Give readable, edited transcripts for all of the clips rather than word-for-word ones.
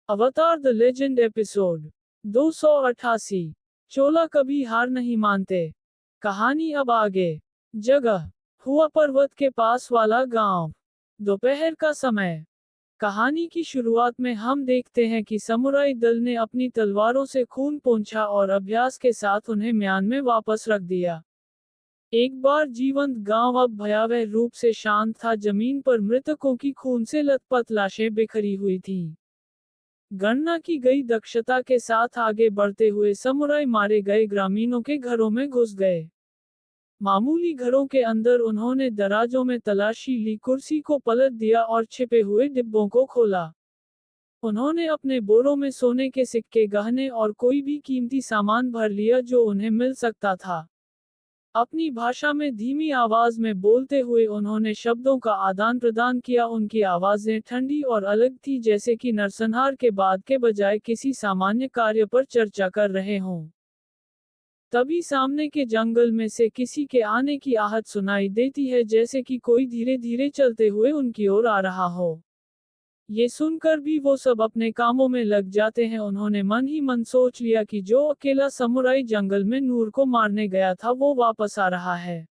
अवतार the legend episode 288। चोला कभी हार नहीं मानते। कहानी अब आगे। जगह हुआ पर्वत के पास वाला गांव। दोपहर का समय। कहानी की शुरुआत में हम देखते हैं कि समुराई दल ने अपनी तलवारों से खून पोंछा और अभ्यास के साथ उन्हें म्यान में वापस रख दिया। एक बार जीवंत गांव अब भयावह रूप से शांत था। जमीन पर मृतकों की खून से लथपथ लाशें बिखरी हुई थीं। गणना की गई दक्षता के साथ आगे बढ़ते हुए समुराई मारे गए ग्रामीणों के घरों में घुस गए। मामूली घरों के अंदर उन्होंने दराजों में तलाशी ली, कुर्सी को पलट दिया और छिपे हुए डिब्बों को खोला। उन्होंने अपने बोरों में सोने के सिक्के, गहने और कोई भी कीमती सामान भर लिया जो उन्हें मिल सकता था। अपनी भाषा में धीमी आवाज में बोलते हुए उन्होंने शब्दों का आदान प्रदान किया। उनकी आवाजें ठंडी और अलग थी, जैसे कि नरसंहार के बाद के बजाय किसी सामान्य कार्य पर चर्चा कर रहे हों। तभी सामने के जंगल में से किसी के आने की आहट सुनाई देती है, जैसे कि कोई धीरे धीरे चलते हुए उनकी ओर आ रहा हो। ये सुनकर भी वो सब अपने कामों में लग जाते हैं। उन्होंने मन ही मन सोच लिया कि जो अकेला समुराई जंगल में नूर को मारने गया था वो वापस आ रहा है।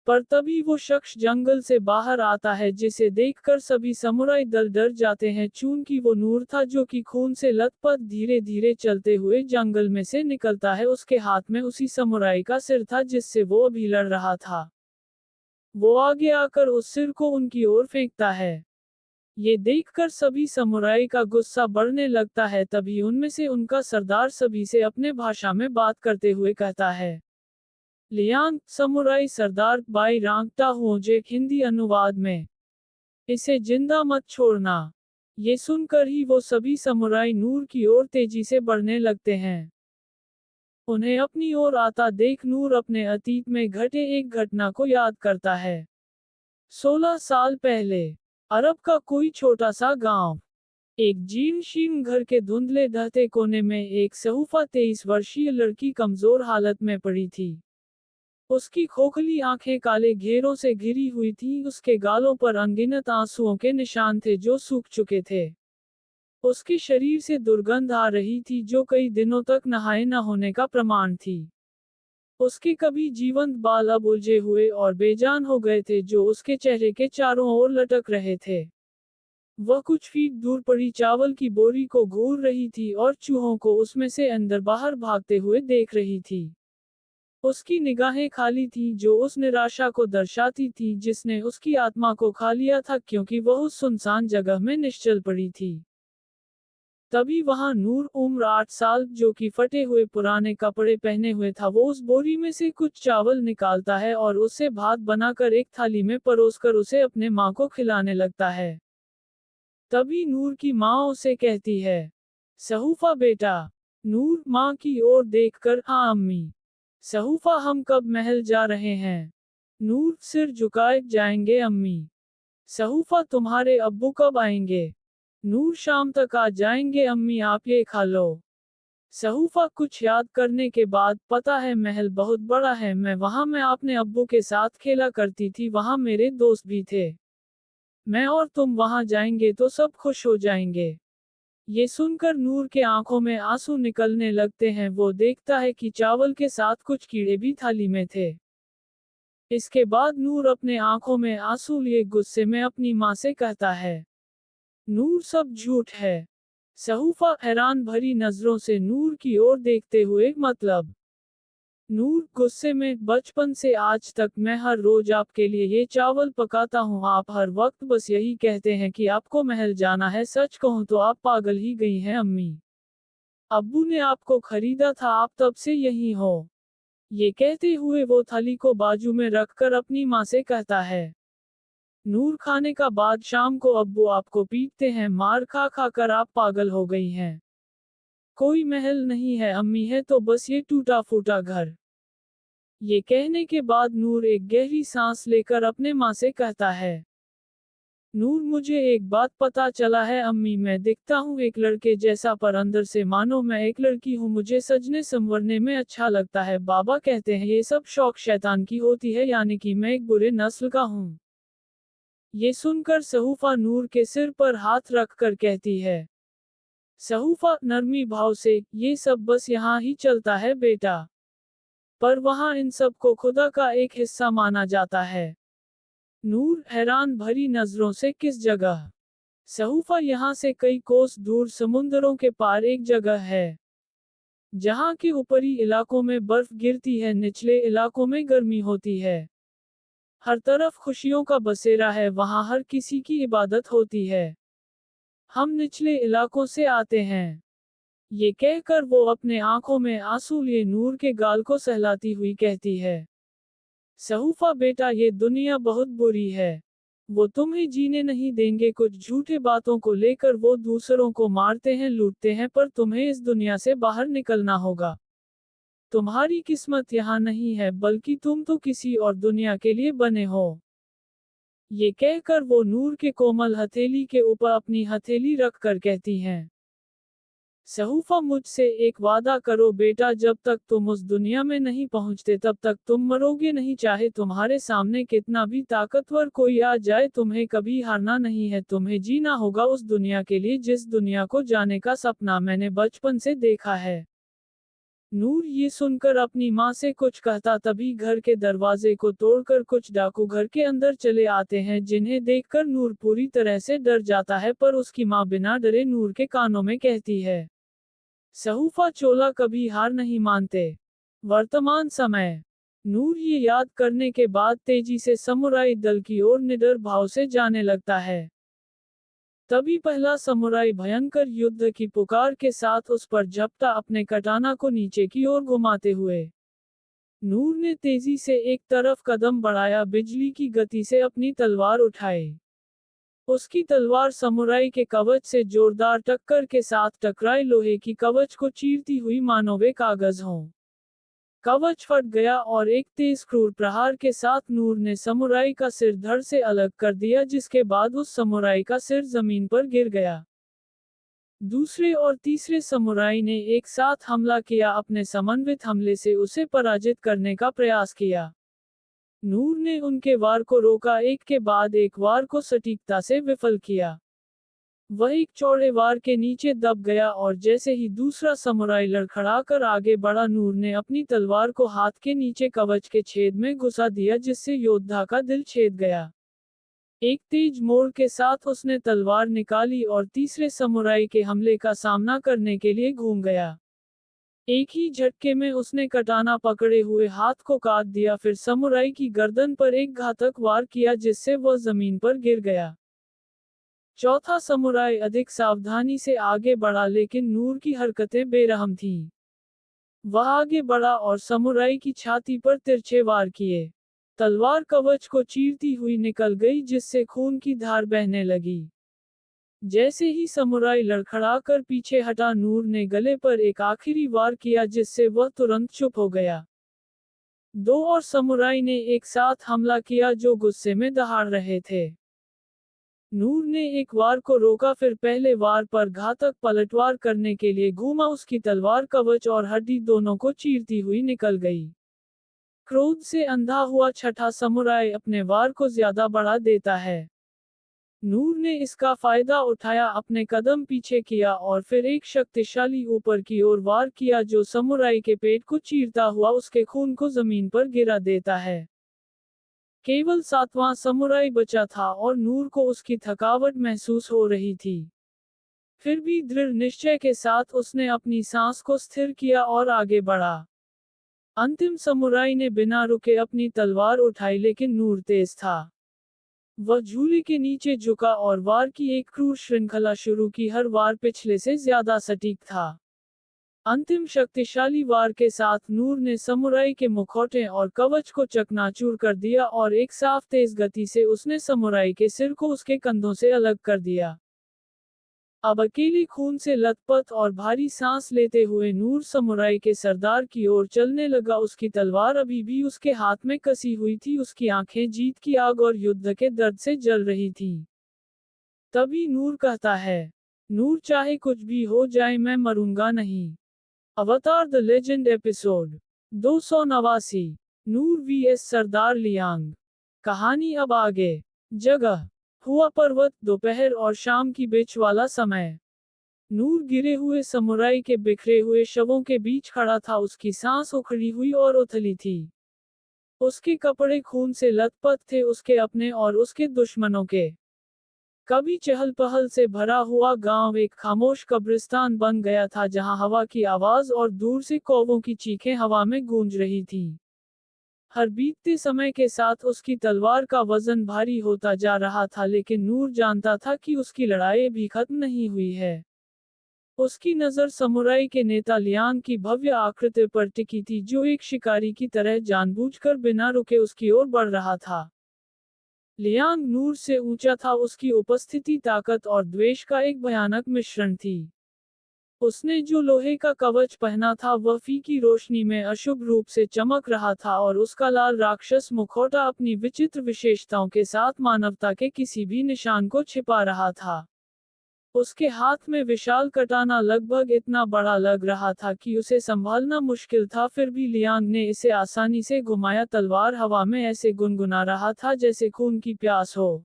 पर तभी वो शख्स जंगल से बाहर आता है, जिसे देखकर सभी समुराई दल डर जाते हैं, चूंकि वो नूर था जो कि खून से लथपथ धीरे धीरे चलते हुए जंगल में से निकलता है। उसके हाथ में उसी समुराई का सिर था जिससे वो अभी लड़ रहा था। वो आगे आकर उस सिर को उनकी ओर फेंकता है। ये देखकर सभी समुराई का गुस्सा बढ़ने लगता है। तभी उनमें से उनका सरदार सभी से अपने भाषा में बात करते हुए कहता है, लियांग समुराई सरदार बाई रांगटा हुओजे। हिंदी अनुवाद में, इसे जिंदा मत छोड़ना। ये सुनकर ही वो सभी समुराई नूर की ओर तेजी से बढ़ने लगते हैं। उन्हें अपनी ओर आता देख नूर अपने अतीत में घटे एक घटना को याद करता है। 16 साल पहले अरब का कोई छोटा सा गांव। एक जीर्ण शीर्ण घर के धुंधले ढहते कोने में एक सहूफा 23 वर्षीय लड़की कमजोर हालत में पड़ी थी। उसकी खोखली आंखें काले घेरों से घिरी हुई थी। उसके गालों पर अनगिनत आंसुओं के निशान थे जो सूख चुके थे। उसके शरीर से दुर्गंध आ रही थी जो कई दिनों तक नहाए न होने का प्रमाण थी। उसके कभी जीवंत बाल अब उलझे हुए और बेजान हो गए थे जो उसके चेहरे के चारों ओर लटक रहे थे। वह कुछ फीट दूर पड़ी चावल की बोरी को घूर रही थी और चूहों को उसमें से अंदर बाहर भागते हुए देख रही थी। उसकी निगाहें खाली थीं, जो उस निराशा को दर्शाती थी जिसने उसकी आत्मा को खा लिया था, क्योंकि वह उस सुनसान जगह में निश्चल पड़ी थी। तभी वहां नूर, उम्र 8 साल, जो कि फटे हुए पुराने कपड़े पहने हुए था, वो उस बोरी में से कुछ चावल निकालता है और उससे भात बनाकर एक थाली में परोसकर उसे अपने माँ को खिलाने लगता है। तभी नूर की माँ उसे कहती है, सहूफा बेटा। नूर माँ की ओर देखकर, हाँ अम्मी। सहूफा हम कब महल जा रहे हैं? नूर सिर झुकाए, जाएंगे अम्मी। सहूफा तुम्हारे अब्बू कब आएंगे? नूर शाम तक आ जाएंगे अम्मी, आप ये खा लो। सहूफा कुछ याद करने के बाद, पता है महल बहुत बड़ा है, मैं अपने अब्बू के साथ खेला करती थी, वहां मेरे दोस्त भी थे। मैं और तुम वहां जाएंगे तो सब खुश हो जाएंगे। ये सुनकर नूर के आंखों में आंसू निकलने लगते हैं। वो देखता है कि चावल के साथ कुछ कीड़े भी थाली में थे। इसके बाद नूर अपने आंखों में आंसू लिए गुस्से में अपनी माँ से कहता है, नूर सब झूठ है। सहूफा हैरान भरी नजरों से नूर की ओर देखते हुए, मतलब? नूर गुस्से में, बचपन से आज तक मैं हर रोज आपके लिए ये चावल पकाता हूँ, आप हर वक्त बस यही कहते हैं कि आपको महल जाना है। सच कहूँ तो आप पागल ही गई हैं अम्मी। अब्बू ने आपको खरीदा था, आप तब से यही हो। ये कहते हुए वो थाली को बाजू में रखकर अपनी माँ से कहता है, नूर खाने का बाद शाम को अब्बू आपको पीटते हैं, मार खा खा कर आप पागल हो गई हैं। कोई महल नहीं है अम्मी, है तो बस ये टूटा फूटा घर। ये कहने के बाद नूर एक गहरी सांस लेकर अपने माँ से कहता है, नूर मुझे एक बात पता चला है अम्मी, मैं दिखता हूँ एक लड़के जैसा पर अंदर से मानो मैं एक लड़की हूँ। मुझे सजने संवरने में अच्छा लगता है। बाबा कहते हैं ये सब शौक शैतान की होती है, यानी कि मैं एक बुरे नस्ल का हूँ। ये सुनकर सहूफा नूर के सिर पर हाथ रखकर कहती है, सहूफा नरमी भाव से, ये सब बस यहाँ ही चलता है बेटा। पर वहाँ इन सब को खुदा का एक हिस्सा माना जाता है। नूर हैरान भरी नजरों से, किस जगह? सहूफा यहाँ से कई कोस दूर समुंदरों के पार एक जगह है जहाँ के ऊपरी इलाकों में बर्फ गिरती है, निचले इलाकों में गर्मी होती है। हर तरफ खुशियों का बसेरा है, वहाँ हर किसी की इबादत होती है। हम निचले इलाकों से आते हैं। ये कहकर वो अपने आंखों में आंसू लिए नूर के गाल को सहलाती हुई कहती है, सहूफा बेटा, ये दुनिया बहुत बुरी है। वो तुम्हें जीने नहीं देंगे। कुछ झूठे बातों को लेकर वो दूसरों को मारते हैं, लूटते हैं, पर तुम्हें इस दुनिया से बाहर निकलना होगा। तुम्हारी किस्मत यहाँ नहीं है, बल्कि तुम तो किसी और दुनिया के लिए बने हो। ये कहकर वो नूर के कोमल हथेली के ऊपर अपनी हथेली रख कर कहती हैं, सहूफा, मुझसे एक वादा करो बेटा, जब तक तुम उस दुनिया में नहीं पहुंचते तब तक तुम मरोगे नहीं। चाहे तुम्हारे सामने कितना भी ताकतवर कोई आ जाए, तुम्हें कभी हारना नहीं है। तुम्हें जीना होगा उस दुनिया के लिए जिस दुनिया को जाने का सपना मैंने बचपन से देखा है। नूर ये सुनकर अपनी माँ से कुछ कहता, तभी घर के दरवाजे को तोड़कर कुछ डाकू घर के अंदर चले आते हैं, जिन्हें देखकर नूर पूरी तरह से डर जाता है। पर उसकी माँ बिना डरे नूर के कानों में कहती है, सहूफा, चोला कभी हार नहीं मानते। वर्तमान समय। नूर ये याद करने के बाद तेजी से समुराई दल की ओर निडर भाव से जाने लगता है। तभी पहला समुराई भयंकर युद्ध की पुकार के साथ उस पर झपटा, अपने कटाना को नीचे की ओर घुमाते हुए। नूर ने तेजी से एक तरफ कदम बढ़ाया, बिजली की गति से अपनी तलवार उठाई। उसकी तलवार समुराई के कवच से जोरदार टक्कर के साथ टकराई, लोहे की कवच को चीरती हुई मानो वे कागज हों। कवच फट गया और एक तेज क्रूर प्रहार के साथ नूर ने समुराई का सिर धड़ से अलग कर दिया, जिसके बाद उस समुराई का सिर जमीन पर गिर गया। दूसरे और तीसरे समुराई ने एक साथ हमला किया, अपने समन्वित हमले से उसे पराजित करने का प्रयास किया। नूर ने उनके वार को रोका, एक के बाद एक वार को सटीकता से विफल किया। वह एक चौड़े वार के नीचे दब गया और जैसे ही दूसरा समुराई लड़खड़ाकर आगे बढ़ा, नूर ने अपनी तलवार को हाथ के नीचे कवच के छेद में घुसा दिया, जिससे योद्धा का दिल छेद गया। एक तेज मोड़ के साथ उसने तलवार निकाली और तीसरे समुराई के हमले का सामना करने के लिए घूम गया। एक ही झटके में उसने कटाना पकड़े हुए हाथ को काट दिया, फिर समुराई की गर्दन पर एक घातक वार किया, जिससे वह जमीन पर गिर गया। चौथा समुराई अधिक सावधानी से आगे बढ़ा, लेकिन नूर की हरकतें बेरहम थीं। वह आगे बढ़ा और समुराई की छाती पर तिरछे वार किए। तलवार कवच को चीरती हुई निकल गई, जिससे खून की धार बहने लगी। जैसे ही समुराई लड़खड़ाकर पीछे हटा, नूर ने गले पर एक आखिरी वार किया, जिससे वह तुरंत चुप हो गया। दो और समुराई ने एक साथ हमला किया, जो गुस्से में दहाड़ रहे थे। नूर ने एक वार को रोका, फिर पहले वार पर घातक पलटवार करने के लिए घूमा। उसकी तलवार कवच और हड्डी दोनों को चीरती हुई निकल गई। क्रोध से अंधा हुआ छठा समुराई अपने वार को ज्यादा बढ़ा देता है। नूर ने इसका फायदा उठाया, अपने कदम पीछे किया और फिर एक शक्तिशाली ऊपर की ओर वार किया, जो समुराई के पेट को चीरता हुआ उसके खून को जमीन पर गिरा देता है। केवल सातवां समुराई बचा था और नूर को उसकी थकावट महसूस हो रही थी। फिर भी दृढ़ निश्चय के साथ उसने अपनी सांस को स्थिर किया और आगे बढ़ा। अंतिम समुराई ने बिना रुके अपनी तलवार उठाई, लेकिन नूर तेज था। वह झूले के नीचे झुका और वार की एक क्रूर श्रृंखला शुरू की, हर वार पिछले से ज्यादा सटीक था। अंतिम शक्तिशाली वार के साथ नूर ने समुराई के मुखौटे और कवच को चकनाचूर कर दिया और एक साफ तेज गति से उसने समुराई के सिर को उसके कंधों से अलग कर दिया। अब अकेले खून से लथपथ और भारी सांस लेते हुए नूर समुराई के सरदार की ओर चलने लगा। उसकी तलवार अभी भी उसके हाथ में कसी हुई थी, उसकी आंखें जीत की आग और युद्ध के दर्द से जल रही थीं। तभी नूर कहता है, नूर, चाहे कुछ भी हो जाए मैं मरूंगा नहीं। Avatar the legend episode 289। Noor VS Sardar Liang. कहानी अब आगे। जगह हुआ पर्वत, दोपहर और शाम की बीच वाला समय। नूर गिरे हुए समुराई के बिखरे हुए शवों के बीच खड़ा था, उसकी सांस उखड़ी हुई और उथली थी। उसके कपड़े खून से लथपथ थे, उसके अपने और उसके दुश्मनों के। कभी चहल पहल से भरा हुआ गांव एक खामोश कब्रिस्तान बन गया था, जहां हवा की आवाज और दूर से कौवों की चीखें हवा में गूंज रही थीं। हर बीतते समय के साथ उसकी तलवार का वजन भारी होता जा रहा था, लेकिन नूर जानता था कि उसकी लड़ाई भी खत्म नहीं हुई है। उसकी नज़र समुराई के नेता लियांग की भव्य आकृति पर टिकी थी, जो एक शिकारी की तरह जानबूझकर बिना रुके उसकी ओर बढ़ रहा था। लियांग नूर से ऊंचा था, उसकी उपस्थिति ताकत और द्वेष का एक भयानक मिश्रण थी। उसने जो लोहे का कवच पहना था वह फीकी रोशनी में अशुभ रूप से चमक रहा था, और उसका लाल राक्षस मुखौटा अपनी विचित्र विशेषताओं के साथ मानवता के किसी भी निशान को छिपा रहा था। उसके हाथ में विशाल कटाना लगभग इतना बड़ा लग रहा था कि उसे संभालना मुश्किल था, फिर भी लियांग ने इसे आसानी से घुमाया। तलवार हवा में ऐसे गुनगुना रहा था जैसे खून की प्यास हो।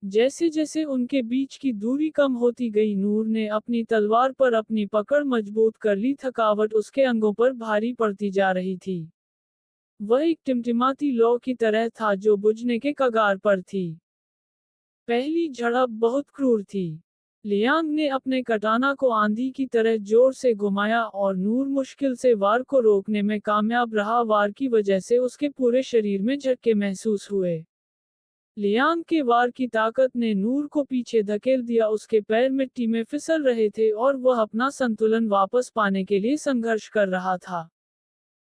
जैसे जैसे उनके बीच की दूरी कम होती गई, नूर ने अपनी तलवार पर अपनी पकड़ मजबूत कर ली। थकावट उसके अंगों पर भारी पड़ती जा रही थी। वह एक टिमटिमाती लौ की तरह था जो बुझने के कगार पर थी। पहली झड़प बहुत क्रूर थी। लियांग ने अपने कटाना को आंधी की तरह जोर से घुमाया और नूर मुश्किल से वार को रोकने में कामयाब रहा। वार की वजह से उसके पूरे शरीर में झटके महसूस हुए। लियांग के वार की ताकत ने नूर को पीछे धकेल दिया, उसके पैर मिट्टी में फिसल रहे थे और वह अपना संतुलन वापस पाने के लिए संघर्ष कर रहा था।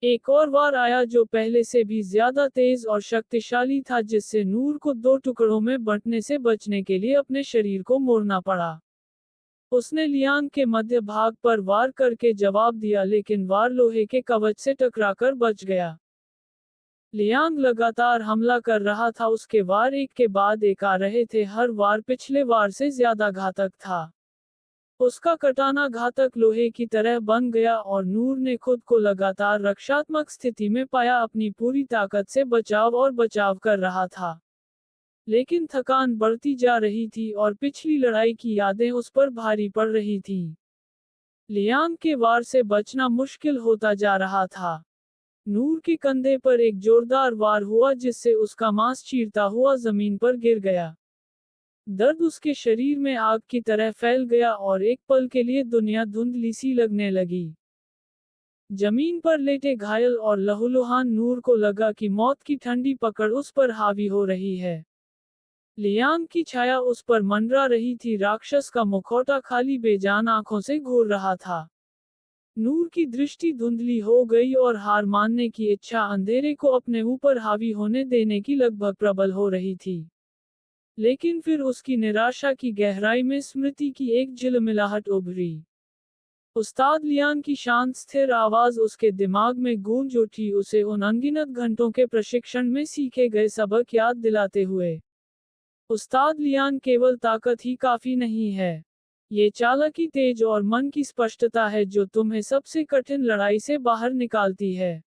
एक और वार आया जो पहले से भी ज्यादा तेज और शक्तिशाली था, जिससे नूर को दो टुकड़ों में बंटने से बचने के लिए अपने शरीर को मोड़ना पड़ा। उसने लियांग के मध्य भाग पर वार करके जवाब दिया, लेकिन वार लोहे के कवच से टकराकर बच गया। लियांग लगातार हमला कर रहा था, उसके वार एक के बाद एक आ रहे थे, हर वार पिछले वार से ज्यादा घातक था। उसका कटाना घातक लोहे की तरह बन गया और नूर ने खुद को लगातार रक्षात्मक स्थिति में पाया, अपनी पूरी ताकत से बचाव और बचाव कर रहा था। लेकिन थकान बढ़ती जा रही थी और पिछली लड़ाई की यादें उस पर भारी पड़ रही थीं। लियांग के वार से बचना मुश्किल होता जा रहा था। नूर के कंधे पर एक जोरदार वार हुआ, जिससे उसका मांस चीरता हुआ जमीन पर गिर गया। दर्द उसके शरीर में आग की तरह फैल गया और एक पल के लिए दुनिया धुंधली सी लगने लगी। जमीन पर लेटे घायल और लहूलुहान नूर को लगा कि मौत की ठंडी पकड़ उस पर हावी हो रही है। लियांग की छाया उस पर मंडरा रही थी, राक्षस का मुखौटा खाली बेजान आंखों से घूर रहा था। नूर की दृष्टि धुंधली हो गई और हार मानने की इच्छा अंधेरे को अपने ऊपर हावी होने देने की लगभग प्रबल हो रही थी। लेकिन फिर उसकी निराशा की गहराई में स्मृति की एक झिलमिलाहट उभरी। उस्ताद लियांग की शांत स्थिर आवाज उसके दिमाग में गूंज उठी, उसे उन अनगिनत घंटों के प्रशिक्षण में सीखे गए सबक याद दिलाते हुए। उस्ताद लियांग, केवल ताकत ही काफी नहीं है। ये चालाकी, तेज और मन की स्पष्टता है जो तुम्हें सबसे कठिन लड़ाई से बाहर निकालती है।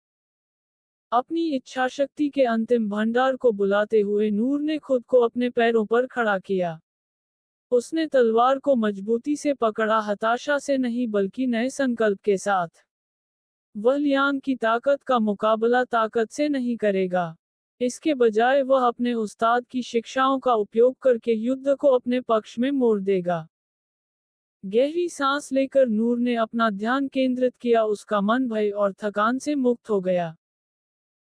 अपनी इच्छा शक्ति के अंतिम भंडार को बुलाते हुए नूर ने खुद को अपने पैरों पर खड़ा किया। उसने तलवार को मजबूती से पकड़ा, हताशा से नहीं बल्कि नए संकल्प के साथ। वह लियांग की ताकत का मुकाबला ताकत से नहीं करेगा। इसके बजाय वह अपने उस्ताद की शिक्षाओं का उपयोग करके युद्ध को अपने पक्ष में मोड़ देगा। गहरी सांस लेकर नूर ने अपना ध्यान केंद्रित किया, उसका मन भय और थकान से मुक्त हो गया।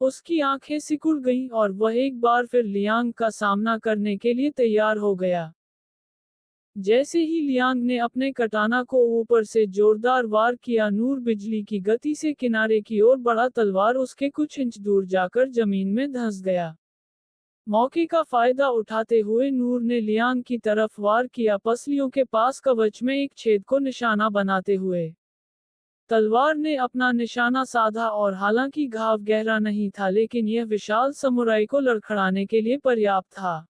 उसकी आंखें सिकुड़ गईं और वह एक बार फिर लियांग का सामना करने के लिए तैयार हो गया। जैसे ही लियांग ने अपने कटाना को ऊपर से जोरदार वार किया, नूर बिजली की गति से किनारे की ओर बढ़ा, तलवार उसके कुछ इंच दूर जाकर जमीन में धंस गया। मौके का फायदा उठाते हुए नूर ने लियांग की तरफ वार किया, पसलियों के पास कवच में एक छेद को निशाना बनाते हुए। तलवार ने अपना निशाना साधा और हालांकि घाव गहरा नहीं था, लेकिन यह विशाल समुराई को लड़खड़ाने के लिए पर्याप्त था।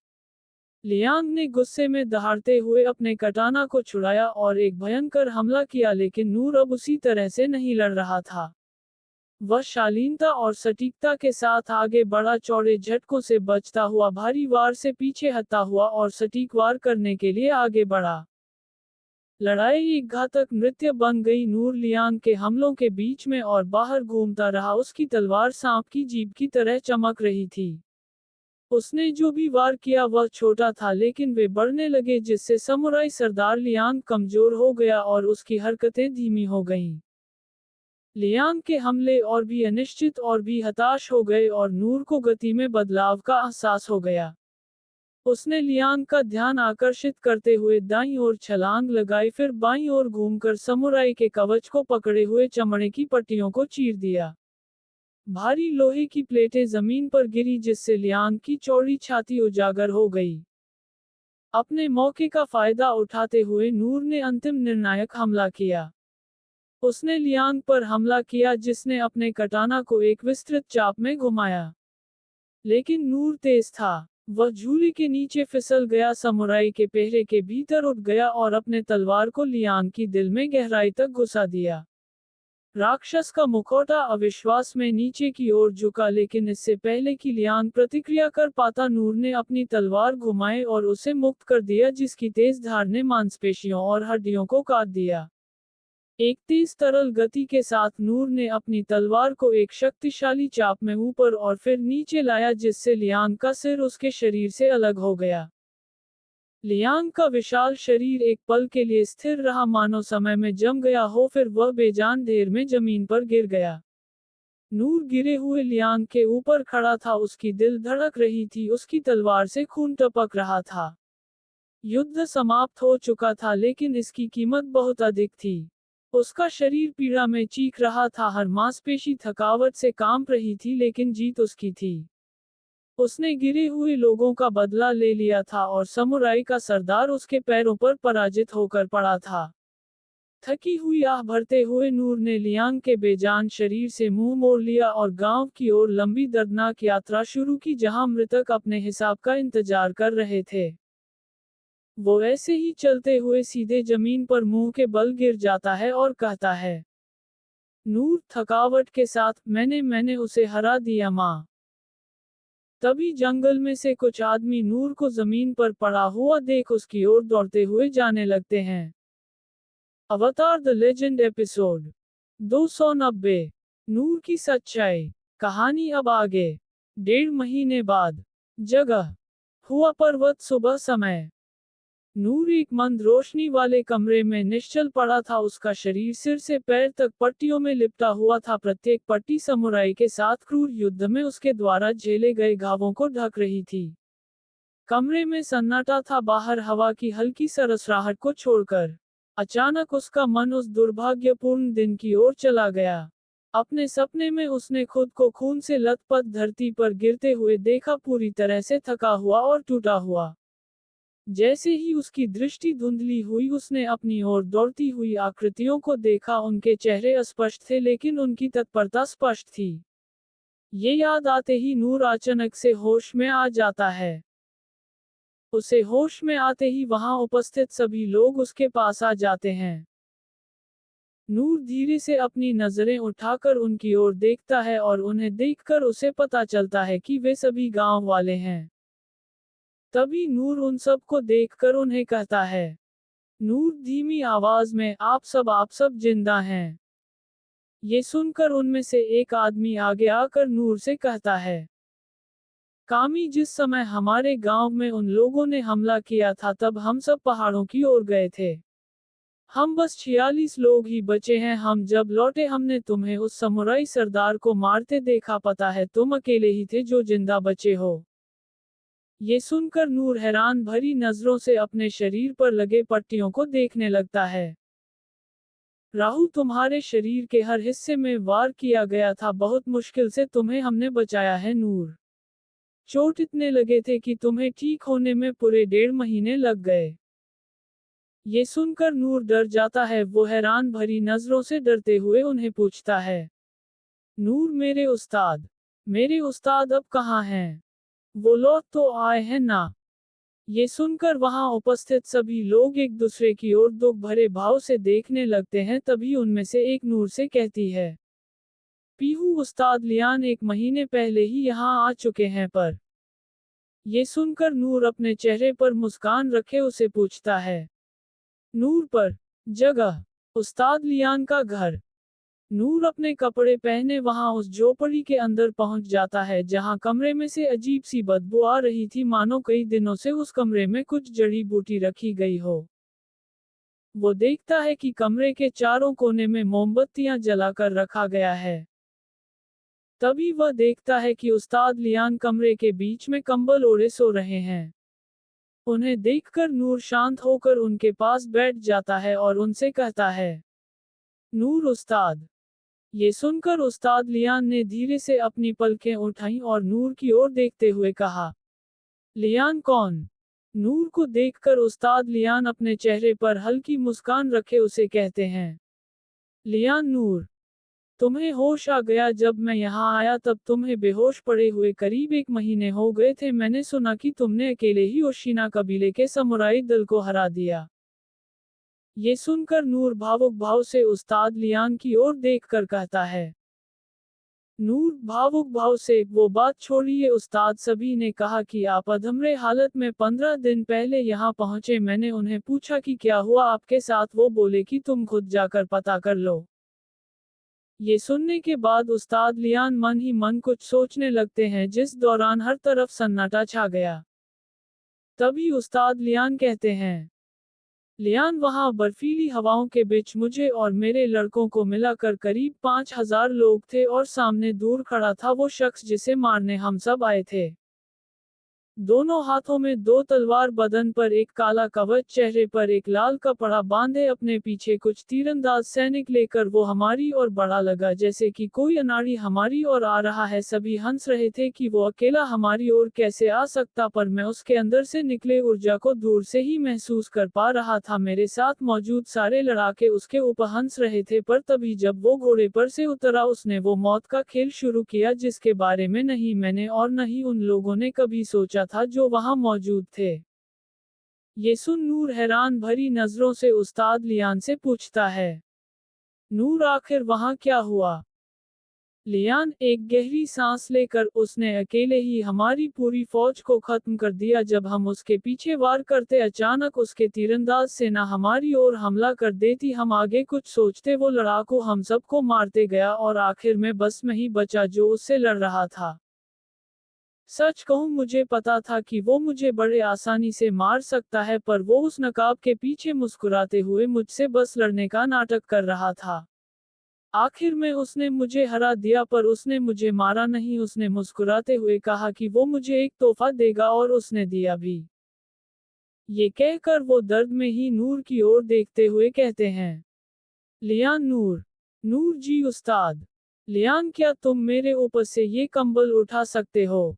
लियांग ने गुस्से में दहाड़ते हुए अपने कटाना को छुड़ाया और एक भयंकर हमला किया, लेकिन नूर अब उसी तरह से नहीं लड़ रहा था। वह शालीनता और सटीकता के साथ आगे बढ़ा, चौड़े झटकों से बचता हुआ, भारी वार से पीछे हटता हुआ और सटीक वार करने के लिए आगे बढ़ा। लड़ाई एक घातक नृत्य बन गई। नूर लियान के हमलों के बीच में और बाहर घूमता रहा, उसकी तलवार सांप की जीभ की तरह चमक रही थी। उसने जो भी वार किया वह छोटा था, लेकिन वे बढ़ने लगे, जिससे समुराई सरदार लियान कमजोर हो गया और उसकी हरकतें धीमी हो गईं। लियान के हमले और भी अनिश्चित और भी हताश हो गए और नूर को गति में बदलाव का एहसास हो गया। उसने लियान का ध्यान आकर्षित करते हुए दाईं ओर छलांग लगाई, फिर बाईं ओर घूमकर समुराई के कवच को पकड़े हुए चमड़े की पट्टियों को चीर दिया। भारी लोहे की प्लेटें जमीन पर गिरी, जिससे लियान की चौड़ी छाती उजागर हो गई। अपने मौके का फायदा उठाते हुए नूर ने अंतिम निर्णायक हमला किया। उसने लियान पर हमला किया, जिसने अपने कटाना को एक विस्तृत चाप में घुमाया। लेकिन नूर तेज था। वह झूले के नीचे फिसल गया, समुराई के पहरे के भीतर उठ गया और अपने तलवार को लियान की दिल में गहराई तक घुसा दिया। राक्षस का मुखौटा अविश्वास में नीचे की ओर झुका, लेकिन इससे पहले कि लियान प्रतिक्रिया कर पाता, नूर ने अपनी तलवार घुमाई और उसे मुक्त कर दिया, जिसकी तेज धार ने मांसपेशियों और हड्डियों को काट दिया। एक तेज तरल गति के साथ नूर ने अपनी तलवार को एक शक्तिशाली चाप में ऊपर और फिर नीचे लाया, जिससे लियान का सिर उसके शरीर से अलग हो गया। लियान का विशाल शरीर एक पल के लिए स्थिर रहा, मानो समय में जम गया हो, फिर वह बेजान ढेर में जमीन पर गिर गया। नूर गिरे हुए लियान के ऊपर खड़ा था, उसकी दिल धड़क रही थी, उसकी तलवार से खून टपक रहा था। युद्ध समाप्त हो चुका था, लेकिन इसकी कीमत बहुत अधिक थी। उसका शरीर पीड़ा में चीख रहा था, हर मांसपेशी थकावट से कांप रही थी, लेकिन जीत उसकी थी। उसने गिरे हुए लोगों का बदला ले लिया था और समुराई का सरदार उसके पैरों पर पराजित होकर पड़ा था। थकी हुई आह भरते हुए नूर ने लियांग के बेजान शरीर से मुंह मोड़ लिया और गांव की ओर लंबी दर्दनाक यात्रा शुरू की, जहां मृतक अपने हिसाब का इंतजार कर रहे थे। वो ऐसे ही चलते हुए सीधे जमीन पर मुंह के बल गिर जाता है और कहता है, नूर थकावट के साथ, मैंने उसे हरा दिया माँ। तभी जंगल में से कुछ आदमी नूर को जमीन पर पड़ा हुआ देख उसकी ओर दौड़ते हुए जाने लगते हैं। अवतार द लेजेंड एपिसोड 290। नूर की सच्चाई। कहानी अब आगे। 1.5 महीने बाद। जगह हुआ पर्वत, सुबह समय। नूर एक मंद रोशनी वाले कमरे में निश्चल पड़ा था, उसका शरीर सिर से पैर तक पट्टियों में लिपटा हुआ था। प्रत्येक पट्टी समुराई के साथ क्रूर युद्ध में उसके द्वारा झेले गए घावों को ढक रही थी। कमरे में सन्नाटा था, बाहर हवा की हल्की सरसराहट को छोड़कर। अचानक उसका मन उस दुर्भाग्यपूर्ण दिन की ओर चला गया। अपने सपने में उसने खुद को खून से लथपथ धरती पर गिरते हुए देखा, पूरी तरह से थका हुआ और टूटा हुआ। जैसे ही उसकी दृष्टि धुंधली हुई, उसने अपनी ओर दौड़ती हुई आकृतियों को देखा। उनके चेहरे अस्पष्ट थे, लेकिन उनकी तत्परता स्पष्ट थी। ये याद आते ही नूर अचानक से होश में आ जाता है। उसे होश में आते ही वहां उपस्थित सभी लोग उसके पास आ जाते हैं। नूर धीरे से अपनी नजरें उठाकर उनकी ओर देखता है और उन्हें देखकर उसे पता चलता है कि वे सभी गांव वाले हैं। तभी नूर उन सब को देखकर उन्हें कहता है, नूर धीमी आवाज में, आप सब जिंदा हैं। ये सुनकर उनमें से एक आदमी आगे आकर नूर से कहता है, कामी, जिस समय हमारे गांव में उन लोगों ने हमला किया था, तब हम सब पहाड़ों की ओर गए थे। हम बस 46 लोग ही बचे हैं। हम जब लौटे, हमने तुम्हें उस समुराई सरदार को मारते देखा। पता है, तुम अकेले ही थे जो जिंदा बचे हो। ये सुनकर नूर हैरान भरी नजरों से अपने शरीर पर लगे पट्टियों को देखने लगता है। राहु, तुम्हारे शरीर के हर हिस्से में वार किया गया था, बहुत मुश्किल से तुम्हें हमने बचाया है नूर। चोट इतने लगे थे कि तुम्हें ठीक होने में पूरे 1.5 महीने लग गए। ये सुनकर नूर डर जाता है। वो हैरान भरी नजरों से डरते हुए उन्हें पूछता है, नूर, मेरे उस्ताद अब कहाँ हैं? वो लौट तो आए हैं ना? ये सुनकर वहां उपस्थित सभी लोग एक दूसरे की ओर दुख भरे भाव से देखने लगते हैं। तभी उनमें से एक नूर से कहती है, पीहू, उस्ताद लियान 1 महीने पहले ही यहाँ आ चुके हैं। पर ये सुनकर नूर अपने चेहरे पर मुस्कान रखे उसे पूछता है, नूर, पर जगह, उस्ताद लियान का घर। नूर अपने कपड़े पहने वहां उस झोपड़ी के अंदर पहुंच जाता है जहां कमरे में से अजीब सी बदबू आ रही थी, मानो कई दिनों से उस कमरे में कुछ जड़ी बूटी रखी गई हो। वो देखता है कि कमरे के चारों कोने में मोमबत्तियां जलाकर रखा गया है। तभी वह देखता है कि उस्ताद लियान कमरे के बीच में कंबल ओढ़े सो रहे हैं। उन्हें देखकर नूर शांत होकर उनके पास बैठ जाता है और उनसे कहता है, नूर उस्ताद। ये सुनकर उस्ताद लियान ने धीरे से अपनी पलकें उठाईं और नूर की ओर देखते हुए कहा, लियान कौन? नूर को देखकर उस्ताद लियान अपने चेहरे पर हल्की मुस्कान रखे उसे कहते हैं, लियान नूर, तुम्हें होश आ गया जब मैं यहाँ आया तब तुम्हें बेहोश पड़े हुए करीब 1 महीने हो गए थे। मैंने सुना कि तुमने अकेले ही ओशिना कबीले के समुराई दल को हरा दिया। ये सुनकर नूर भावुक भाव से उस्ताद लियान की ओर देखकर कहता है, नूर भावुक भाव से, वो बात छोड़िए उस्ताद। सभी ने कहा कि आप अधमरे हालत में 15 दिन पहले यहाँ पहुँचे। मैंने उन्हें पूछा कि क्या हुआ आपके साथ, वो बोले कि तुम खुद जाकर पता कर लो। ये सुनने के बाद उस्ताद लियान मन ही मन कुछ सोचने लगते हैं, जिस दौरान हर तरफ सन्नाटा छा गया। तभी उस्ताद लियान कहते हैं, लियान वहां बर्फीली हवाओं के बीच मुझे और मेरे लड़कों को मिलाकर करीब 5000 लोग थे और सामने दूर खड़ा था वो शख्स जिसे मारने हम सब आए थे। दोनों हाथों में 2 तलवार, बदन पर एक काला कवच, चेहरे पर एक लाल कपड़ा बांधे, अपने पीछे कुछ तीरंदाज सैनिक लेकर वो हमारी ओर बढ़ा लगा जैसे कि कोई अनाड़ी हमारी ओर आ रहा है। सभी हंस रहे थे कि वो अकेला हमारी ओर कैसे आ सकता, पर मैं उसके अंदर से निकले ऊर्जा को दूर से ही महसूस कर पा रहा था। मेरे साथ मौजूद सारे लड़ाके उसके ऊपर हंस रहे थे, पर तभी जब वो घोड़े पर से उतरा उसने वो मौत का खेल शुरू किया जिसके बारे में नहीं मैंने और न ही उन लोगों ने कभी सोचा था जो वहां मौजूद थे। ये सुन नूर हैरान भरी नजरों से उस्ताद लियान से पूछता है, नूर आखिर वहां क्या हुआ? लियान एक गहरी सांस लेकर, उसने अकेले ही हमारी पूरी फौज को खत्म कर दिया। जब हम उसके पीछे वार करते अचानक उसके तीरंदाज सेना हमारी ओर हमला कर देती। हम आगे कुछ सोचते वो लड़ाकू हम सबको मारते गया और आखिर में बस में ही बचा जो उससे लड़ रहा था। सच कहूं मुझे पता था कि वो मुझे बड़े आसानी से मार सकता है, पर वो उस नकाब के पीछे मुस्कुराते हुए मुझसे बस लड़ने का नाटक कर रहा था। आखिर में उसने मुझे हरा दिया, पर उसने मुझे मारा नहीं। उसने मुस्कुराते हुए कहा कि वो मुझे एक तोहफा देगा और उसने दिया भी। ये कहकर वो दर्द में ही नूर की ओर देखते हुए कहते हैं, लियान नूर। नूर जी उस्ताद। लियान क्या तुम मेरे ऊपर से ये कंबल उठा सकते हो?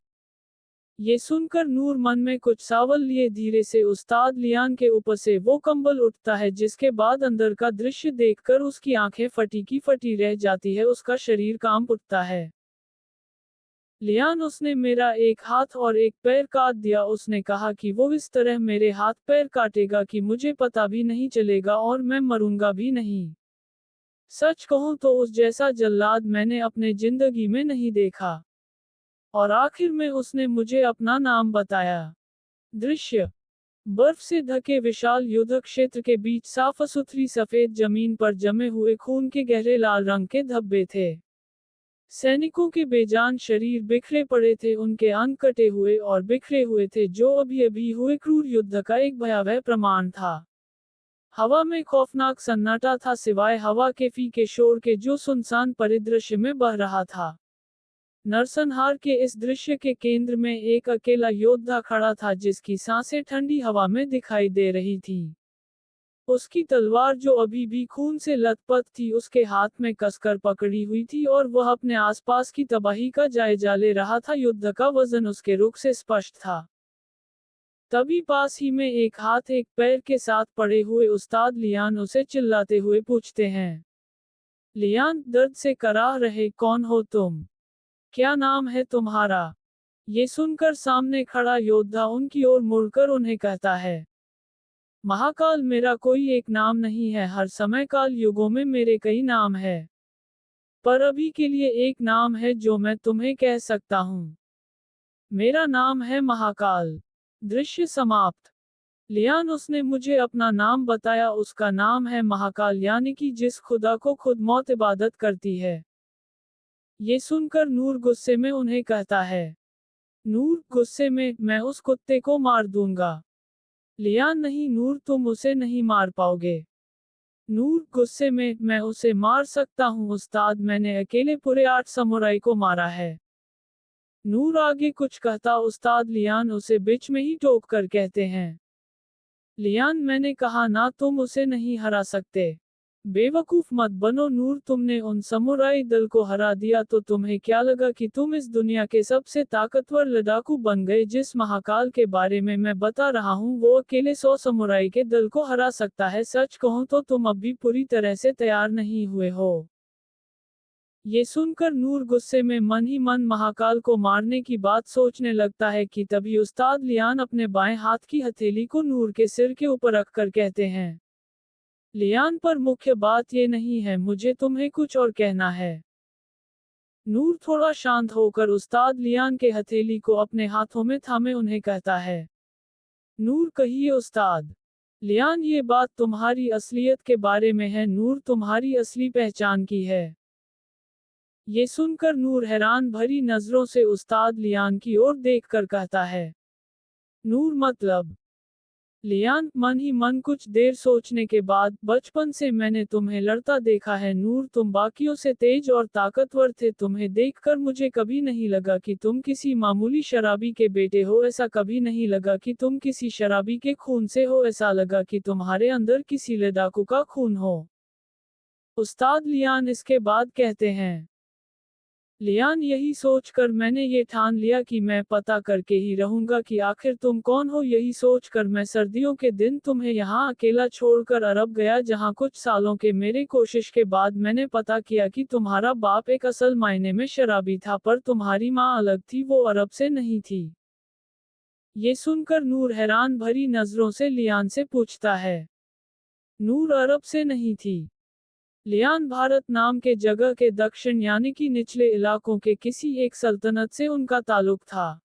ये सुनकर नूर मन में कुछ सावल लिए धीरे से उस्ताद लियान के ऊपर से वो कंबल उठता है, जिसके बाद अंदर का दृश्य देखकर उसकी आंखें फटी की फटी रह जाती है, उसका शरीर कांप उठता है। लियान, उसने मेरा एक हाथ और एक पैर काट दिया। उसने कहा कि वो इस तरह मेरे हाथ पैर काटेगा कि मुझे पता भी नहीं चलेगा और मैं मरूंगा भी नहीं। सच कहूं तो उस जैसा जल्लाद मैंने अपने जिंदगी में नहीं देखा। और आखिर में उसने मुझे अपना नाम बताया। दृश्य, बर्फ से ढके विशाल युद्ध क्षेत्र के बीच साफ सुथरी सफेद जमीन पर जमे हुए खून के गहरे लाल रंग के धब्बे थे। सैनिकों के बेजान शरीर बिखरे पड़े थे, उनके अंग कटे हुए और बिखरे हुए थे, जो अभी अभी हुए क्रूर युद्ध का एक भयावह प्रमाण था। हवा में खौफनाक सन्नाटा था, सिवाय हवा के फीके शोर के जो सुनसान परिदृश्य में बह रहा था। नरसंहार के इस दृश्य के केंद्र में एक अकेला योद्धा खड़ा था, जिसकी सांसें ठंडी हवा में दिखाई दे रही थीं। उसकी तलवार जो अभी भी खून से लथपथ थी उसके हाथ में कसकर पकड़ी हुई थी और वह अपने आसपास की तबाही का जायजा ले रहा था। युद्ध का वजन उसके रुख से स्पष्ट था। तभी पास ही में एक हाथ एक पैर के साथ पड़े हुए उस्ताद लियान उसे चिल्लाते हुए पूछते हैं, लियान, दर्द से कराह रहे, कौन हो तुम? क्या नाम है तुम्हारा? ये सुनकर सामने खड़ा योद्धा उनकी ओर मुड़कर उन्हें कहता है, महाकाल, मेरा कोई एक नाम नहीं है, हर समय काल युगों में मेरे कई नाम है। पर अभी के लिए एक नाम है जो मैं तुम्हें कह सकता हूँ। मेरा नाम है महाकाल। दृश्य समाप्त। लियान, उसने मुझे अपना नाम बताया, उसका नाम है महाकाल, यानी कि जिस खुदा को खुद मौत इबादत करती है। ये सुनकर नूर गुस्से में उन्हें कहता है, नूर गुस्से में, मैं उस कुत्ते को मार दूंगा। लियान, नहीं नूर, तुम उसे नहीं मार पाओगे। नूर गुस्से में, मैं उसे मार सकता हूँ उस्ताद, मैंने अकेले पूरे 8 समुराई को मारा है। नूर आगे कुछ कहता उस्ताद लियान उसे बीच में ही टोक कर कहते हैं, लियान, मैंने कहा ना, तुम उसे नहीं हरा सकते। बेवकूफ मत बनो नूर, तुमने उन समुराई दल को हरा दिया तो तुम्हें क्या लगा कि तुम इस दुनिया के सबसे ताकतवर लड़ाकू बन गए। जिस महाकाल के बारे में मैं बता रहा हूँ वो अकेले 100 समुराई के दल को हरा सकता है। सच कहूँ तो तुम अब भी पूरी तरह से तैयार नहीं हुए हो। ये सुनकर नूर गुस्से में मन ही मन महाकाल को मारने की बात सोचने लगता है कि तभी उस्ताद लियान अपने बाएं हाथ की हथेली को नूर के सिर के ऊपर रखकर कहते हैं, लियान, पर मुख्य बात ये नहीं है, मुझे तुम्हें कुछ और कहना है। नूर थोड़ा शांत होकर उस्ताद लियान के हथेली को अपने हाथों में थामे उन्हें कहता है, नूर, कहिए उस्ताद। लियान, ये बात तुम्हारी असलियत के बारे में है, नूर तुम्हारी असली पहचान की है। ये सुनकर नूर हैरान भरी नजरों से उस्ताद लियान की ओर देखकर कहता है, नूर मतलब? लियान मन ही मन कुछ देर सोचने के बाद, बचपन से मैंने तुम्हें लड़ता देखा है नूर, तुम बाकियों से तेज और ताकतवर थे, तुम्हें देखकर मुझे कभी नहीं लगा कि तुम किसी मामूली शराबी के बेटे हो, ऐसा कभी नहीं लगा कि तुम किसी शराबी के खून से हो, ऐसा लगा कि तुम्हारे अंदर किसी लड़ाकू का खून हो। उस्ताद लियान इसके बाद कहते हैं, लियान, यही सोचकर मैंने ये ठान लिया कि मैं पता करके ही रहूंगा कि आखिर तुम कौन हो। यही सोचकर मैं सर्दियों के दिन तुम्हें यहाँ अकेला छोड़कर अरब गया, जहाँ कुछ सालों के मेरे कोशिश के बाद मैंने पता किया कि तुम्हारा बाप एक असल मायने में शराबी था, पर तुम्हारी माँ अलग थी, वो अरब से नहीं थी। ये सुनकर नूर हैरान भरी नजरों से लियान से पूछता है, नूर अरब से नहीं थी? लियान, भारत नाम के जगह के दक्षिण यानी कि निचले इलाकों के किसी एक सल्तनत से उनका ताल्लुक था।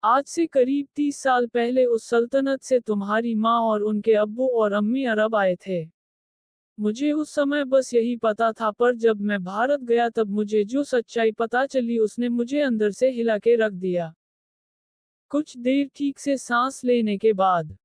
आज से करीब 30 साल पहले उस सल्तनत से तुम्हारी माँ और उनके अब्बू और अम्मी अरब आए थे। मुझे उस समय बस यही पता था, पर जब मैं भारत गया तब मुझे जो सच्चाई पता चली उसने मुझे अंदर से हिला के रख दिया। कुछ देर ठीक से सांस लेने के बाद,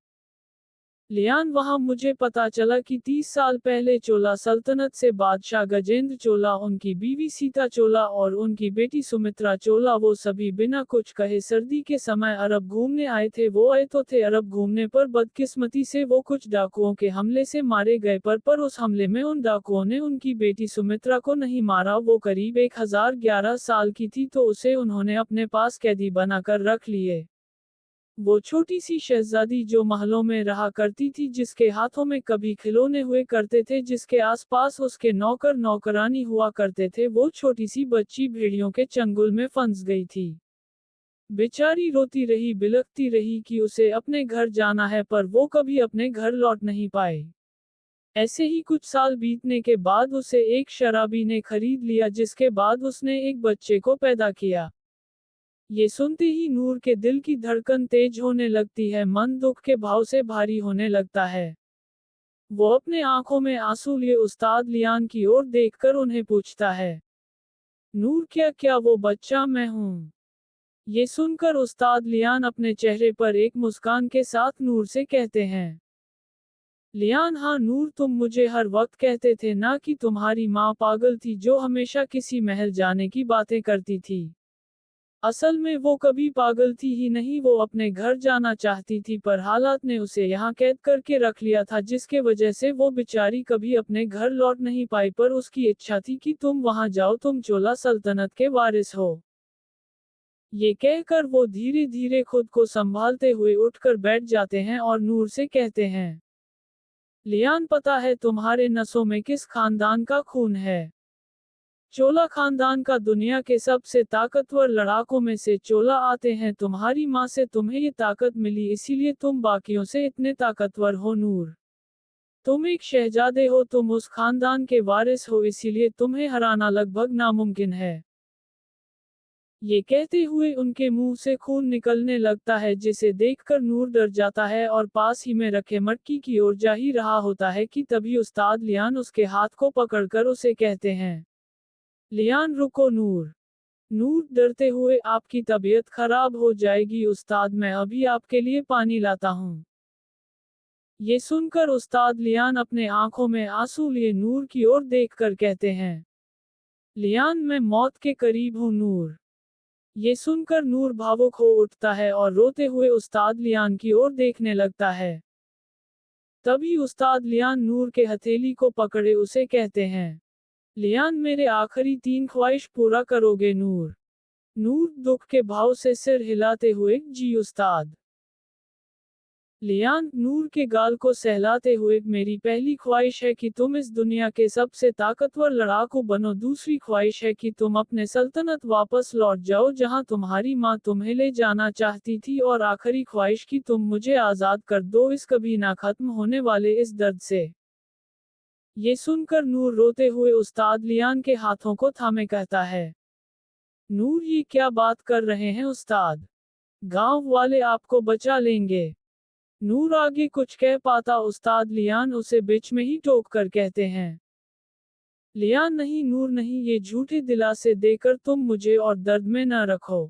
लियान, वहां मुझे पता चला कि 30 साल पहले चोला सल्तनत से बादशाह गजेंद्र चोला, उनकी बीवी सीता चोला और उनकी बेटी सुमित्रा चोला, वो सभी बिना कुछ कहे सर्दी के समय अरब घूमने आए थे। वो आए तो थे अरब घूमने, पर बदकिस्मती से वो कुछ डाकुओं के हमले से मारे गए, पर उस हमले में उन डाकुओं ने उनकी बेटी सुमित्रा को नहीं मारा। वो करीब 1011 साल की थी, तो उसे उन्होंने अपने पास कैदी बनाकर रख लिए। वो छोटी सी शहजादी जो महलों में रहा करती थी, जिसके हाथों में कभी खिलौने हुए करते थे, जिसके आसपास उसके नौकर नौकरानी हुआ करते थे, वो छोटी सी बच्ची भेड़ियों के चंगुल में फंस गई थी। बेचारी रोती रही, बिलखती रही कि उसे अपने घर जाना है, पर वो कभी अपने घर लौट नहीं पाए। ऐसे ही कुछ साल बीतने के बाद उसे एक शराबी ने खरीद लिया, जिसके बाद उसने एक बच्चे को पैदा किया। ये सुनते ही नूर के दिल की धड़कन तेज होने लगती है, मन दुख के भाव से भारी होने लगता है। वो अपने आंखों में आंसू लिए उस्ताद लियान की ओर देखकर उन्हें पूछता है, नूर, क्या क्या वो बच्चा मैं हूँ? ये सुनकर उस्ताद लियान अपने चेहरे पर एक मुस्कान के साथ नूर से कहते हैं, लियान, हाँ नूर, तुम मुझे हर वक्त कहते थे ना कि तुम्हारी माँ पागल थी, जो हमेशा किसी महल जाने की बातें करती थी। असल में वो कभी पागल थी ही नहीं, वो अपने घर जाना चाहती थी, पर हालात ने उसे यहाँ कैद करके रख लिया था, जिसके वजह से वो बेचारी कभी अपने घर लौट नहीं पाई। पर उसकी इच्छा थी कि तुम वहां जाओ, तुम चोला सल्तनत के वारिस हो। ये कहकर वो धीरे धीरे खुद को संभालते हुए उठकर बैठ जाते हैं और नूर से कहते हैं, लियान, पता है तुम्हारे नसों में किस खानदान का खून है? चोला खानदान का। दुनिया के सबसे ताकतवर लड़ाकों में से चोला आते हैं। तुम्हारी माँ से तुम्हें ये ताकत मिली, इसीलिए तुम बाकियों से इतने ताकतवर हो नूर। तुम एक शहजादे हो, तुम उस खानदान के वारिस हो, इसीलिए तुम्हें हराना लगभग नामुमकिन है। ये कहते हुए उनके मुंह से खून निकलने लगता है, जिसे देखकर नूर डर जाता है और पास ही में रखे मटकी की ओर जा ही रहा होता है कि तभी उस्ताद लियान उसके हाथ को पकड़कर उसे कहते हैं, लियान रुको नूर। नूर डरते हुए, आपकी तबीयत खराब हो जाएगी उस्ताद, मैं अभी आपके लिए पानी लाता हूँ। ये सुनकर उस्ताद लियान अपने आंखों में आंसू लिए नूर की ओर देखकर कहते हैं, लियान मैं मौत के करीब हूँ नूर। ये सुनकर नूर भावुक हो उठता है और रोते हुए उस्ताद लियान की ओर देखने लगता है। तभी उस्ताद लियान नूर के हथेली को पकड़े उसे कहते हैं, लियान मेरे आखिरी 3 ख्वाहिश पूरा करोगे नूर। नूर दुख के भाव से सिर हिलाते हुए, जी उस्ताद। लियान नूर के गाल को सहलाते हुए, मेरी पहली ख्वाहिश है कि तुम इस दुनिया के सबसे ताकतवर लड़ाकू बनो, दूसरी ख्वाहिश है कि तुम अपने सल्तनत वापस लौट जाओ जहां तुम्हारी माँ तुम्हें ले जाना चाहती थी, और आखिरी ख्वाहिश कि तुम मुझे आजाद कर दो इस कभी ना खत्म होने वाले इस दर्द से। ये सुनकर नूर रोते हुए उस्ताद लियान के हाथों को थामे कहता है, नूर ये क्या बात कर रहे हैं उस्ताद, गांव वाले आपको बचा लेंगे। नूर आगे कुछ कह पाता उस्ताद लियान उसे बीच में ही टोक कर कहते हैं, लियान नहीं नूर नहीं, ये झूठे दिलासे देकर तुम मुझे और दर्द में न रखो।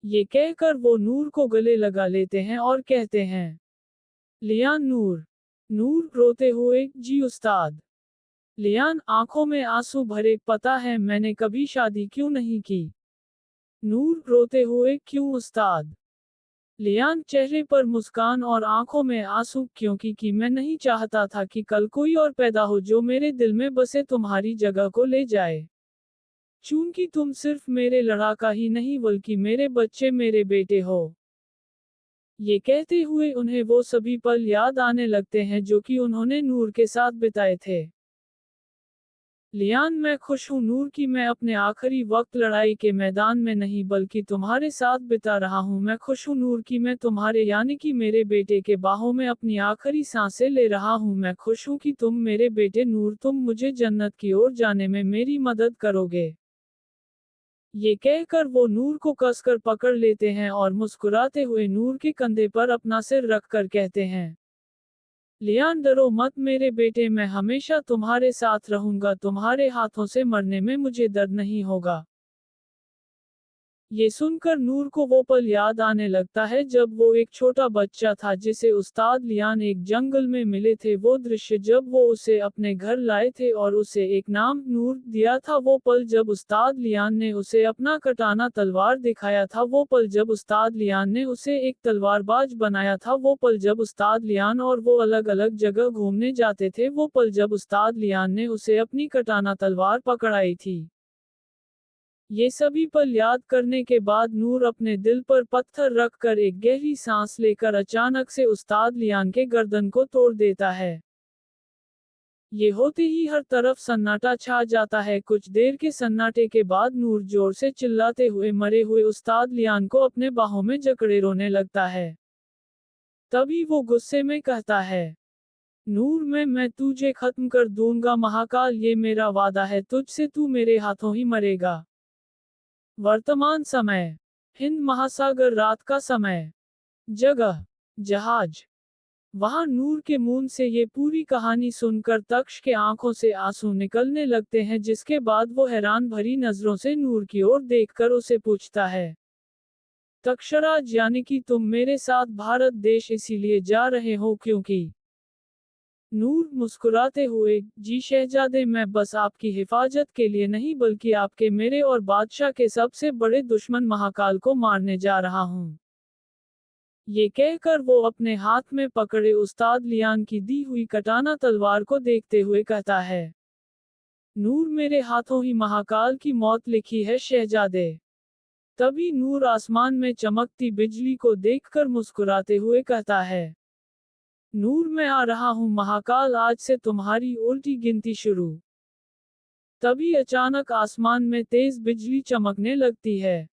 ये कहकर वो नूर को गले लगा लेते हैं और कहते हैं, लियान नूर। नूर रोते हुए, जी उस्ताद। लियान आंखों में आंसू भरे, पता है मैंने कभी शादी क्यों नहीं की। नूर रोते हुए, क्यों उस्ताद। लियान चेहरे पर मुस्कान और आंखों में आंसू, क्योंकि कि मैं नहीं चाहता था कि कल कोई और पैदा हो जो मेरे दिल में बसे तुम्हारी जगह को ले जाए। चूंकि तुम सिर्फ मेरे लड़ाका ही नहीं बल्कि मेरे बच्चे, मेरे बेटे हो। ये कहते हुए उन्हें वो सभी पल याद आने लगते हैं जो कि उन्होंने नूर के साथ बिताए थे। लियान मैं खुश हूँ नूर कि मैं अपने आखिरी वक्त लड़ाई के मैदान में नहीं बल्कि तुम्हारे साथ बिता रहा हूँ। मैं खुश हूँ नूर कि मैं तुम्हारे यानी कि मेरे बेटे के बाहों में अपनी आखिरी सांसें ले रहा हूँ। मैं खुश हूँ कि तुम मेरे बेटे नूर, तुम मुझे जन्नत की ओर जाने में मेरी मदद करोगे। ये कहकर वो नूर को कसकर पकड़ लेते हैं और मुस्कुराते हुए नूर के कंधे पर अपना सिर रखकर कहते हैं, लियान डरो मत मेरे बेटे, मैं हमेशा तुम्हारे साथ रहूंगा, तुम्हारे हाथों से मरने में मुझे दर्द नहीं होगा। ये सुनकर नूर को वो पल याद आने लगता है जब वो एक छोटा बच्चा था जिसे उस्ताद लियान एक जंगल में मिले थे। वो दृश्य जब वो उसे अपने घर लाए थे और उसे एक नाम नूर दिया था। वो पल जब उस्ताद लियान ने उसे अपना कटाना तलवार दिखाया था। वो पल जब उस्ताद लियान ने उसे एक तलवारबाज बनाया था। वो पल जब उस्ताद लियान और वो अलग अलग जगह घूमने जाते थे। वो पल जब उस्ताद लियान ने उसे अपनी कटाना तलवार पकड़ाई थी। ये सभी पल याद करने के बाद नूर अपने दिल पर पत्थर रखकर एक गहरी सांस लेकर अचानक से उस्ताद लियान के गर्दन को तोड़ देता है। ये होते ही हर तरफ सन्नाटा छा जाता है। कुछ देर के सन्नाटे के बाद नूर जोर से चिल्लाते हुए मरे हुए उस्ताद लियान को अपने बाहों में जकड़े रोने लगता है। तभी वो गुस्से में कहता है, नूर मैं तुझे खत्म कर दूंगा महाकाल, ये मेरा वादा है तुझसे, तू मेरे हाथों ही मरेगा। वर्तमान समय, हिंद महासागर, रात का समय। जगह, जहाज। वहां नूर के मुंह से ये पूरी कहानी सुनकर तक्ष के आंखों से आंसू निकलने लगते हैं, जिसके बाद वो हैरान भरी नजरों से नूर की ओर देखकर उसे पूछता है, तक्षराज यानी कि तुम मेरे साथ भारत देश इसीलिए जा रहे हो क्योंकि। नूर मुस्कुराते हुए, जी शहजादे, मैं बस आपकी हिफाजत के लिए नहीं बल्कि आपके, मेरे और बादशाह के सबसे बड़े दुश्मन महाकाल को मारने जा रहा हूँ। ये कहकर वो अपने हाथ में पकड़े उस्ताद लियान की दी हुई कटाना तलवार को देखते हुए कहता है, नूर मेरे हाथों ही महाकाल की मौत लिखी है शहजादे। तभी नूर आसमान में चमकती बिजली को देखकर मुस्कुराते हुए कहता है, नूर मैं आ रहा हूं महाकाल, आज से तुम्हारी उल्टी गिनती शुरू। तभी अचानक आसमान में तेज बिजली चमकने लगती है।